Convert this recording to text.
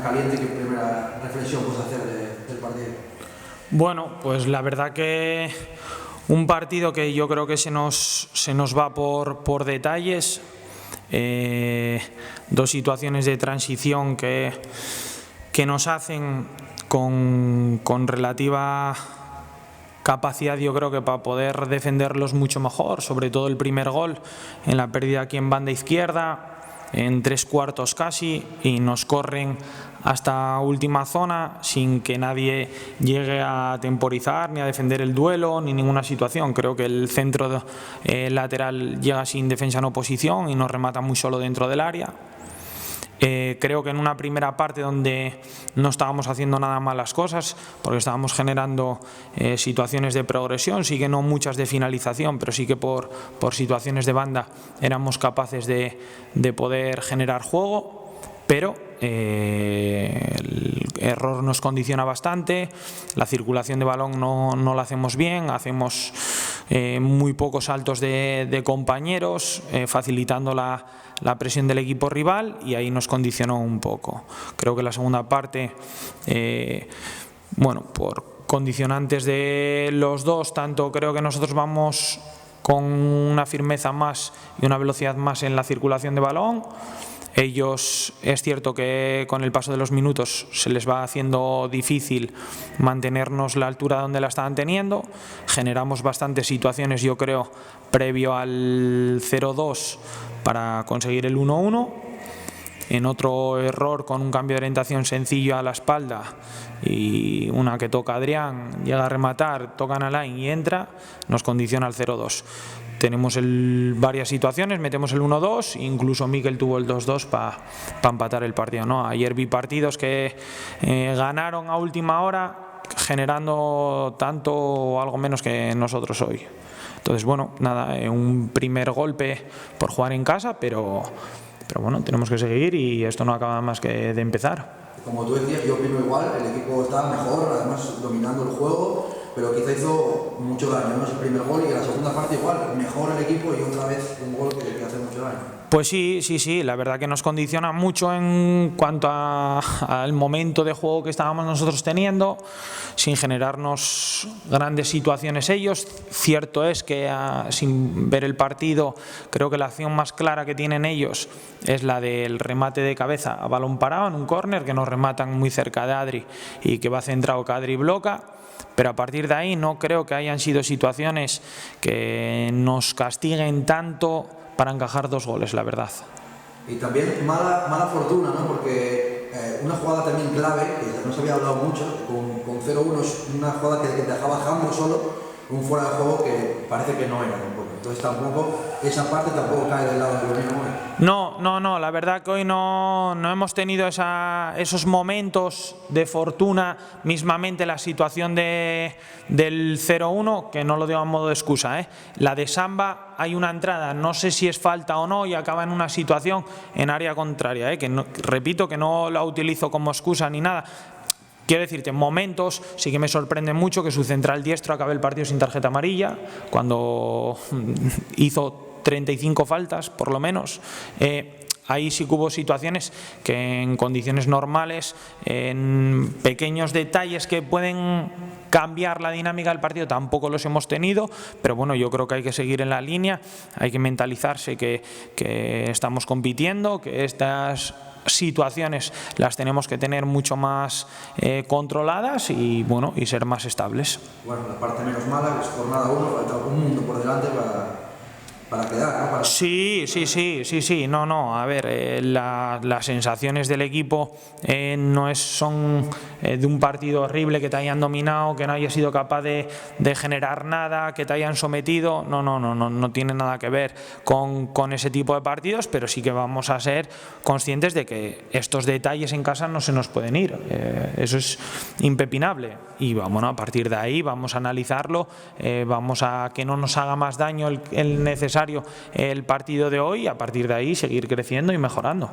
caliente, ¿qué primera reflexión puedes hacer del partido? Bueno, pues la verdad que un partido que yo creo que se nos va por detalles, dos situaciones de transición que nos hacen con relativa capacidad, yo creo que para poder defenderlos mucho mejor, sobre todo el primer gol en la pérdida aquí en banda izquierda, en 3/4 casi, y nos corren hasta última zona sin que nadie llegue a temporizar ni a defender el duelo ni ninguna situación. Creo que el centro lateral llega sin defensa en oposición y nos remata muy solo dentro del área. Creo que en una primera parte donde no estábamos haciendo nada mal las cosas, porque estábamos generando situaciones de progresión, sí que no muchas de finalización, pero sí que por situaciones de banda éramos capaces de poder generar juego, pero el error nos condiciona bastante, la circulación de balón no la hacemos bien, hacemos muy pocos saltos de compañeros, facilitando la presión del equipo rival, y ahí nos condicionó un poco. Creo que la segunda parte, bueno, por condicionantes de los dos, tanto creo que nosotros vamos con una firmeza más y una velocidad más en la circulación de balón. Ellos, es cierto que con el paso de los minutos se les va haciendo difícil mantenernos la altura donde la estaban teniendo. Generamos bastantes situaciones, yo creo, previo al 0-2 para conseguir el 1-1. En otro error, con un cambio de orientación sencillo a la espalda y una que toca Adrián, llega a rematar, toca a Alain y entra, nos condiciona al 0-2. Tenemos varias situaciones, metemos el 1-2, incluso Mikel tuvo el 2-2 para empatar el partido, ¿no? Ayer vi partidos que ganaron a última hora generando tanto o algo menos que nosotros hoy. Entonces, bueno, nada, un primer golpe por jugar en casa, pero bueno, tenemos que seguir y esto no acaba más que de empezar. Como tú decías, yo opino igual, el equipo está mejor, además dominando el juego, pero quizá hizo mucho daño, ¿no? Ese primer gol, y en la segunda parte igual, mejor el equipo y otra vez un gol que hace mucho daño. Pues sí, la verdad que nos condiciona mucho en cuanto al momento de juego que estábamos nosotros teniendo, sin generarnos grandes situaciones ellos. Cierto es que sin ver el partido, creo que la acción más clara que tienen ellos es la del remate de cabeza a balón parado en un córner, que nos rematan muy cerca de Adri y que va centrado, que Adri bloca. Pero a partir de ahí no creo que hayan sido situaciones que nos castiguen tanto para encajar dos goles, la verdad. Y también mala fortuna, ¿no? Porque una jugada también clave, que no se había hablado mucho, con 0-1, es una jugada que dejaba Jambo solo, un fuera de juego que parece que no era tampoco. Entonces tampoco, esa parte tampoco cae del lado de lo mismo. No, la verdad que hoy no hemos tenido esos momentos de fortuna, mismamente la situación del 0-1, que no lo digo a modo de excusa, la de Samba, hay una entrada, no sé si es falta o no, y acaba en una situación en área contraria, que no, repito que no la utilizo como excusa ni nada. Quiero decirte, en momentos sí que me sorprende mucho que su central diestro acabe el partido sin tarjeta amarilla, cuando hizo 35 faltas, por lo menos. Ahí sí que hubo situaciones que en condiciones normales, en pequeños detalles que pueden cambiar la dinámica del partido, tampoco los hemos tenido, pero bueno, yo creo que hay que seguir en la línea, hay que mentalizarse que estamos compitiendo, que estas situaciones las tenemos que tener mucho más controladas y bueno, y ser más estables. Bueno, la parte menos mala es jornada 1, falta un mundo por delante para quedar, ¿no? Sí, no, a ver, las sensaciones del equipo no son de un partido horrible, que te hayan dominado, que no hayas sido capaz de generar nada, que te hayan sometido, no tiene nada que ver con ese tipo de partidos, pero sí que vamos a ser conscientes de que estos detalles en casa no se nos pueden ir, eso es impepinable, y bueno, a partir de ahí vamos a analizarlo, vamos a que no nos haga más daño el necesario el partido de hoy, y a partir de ahí seguir creciendo y mejorando.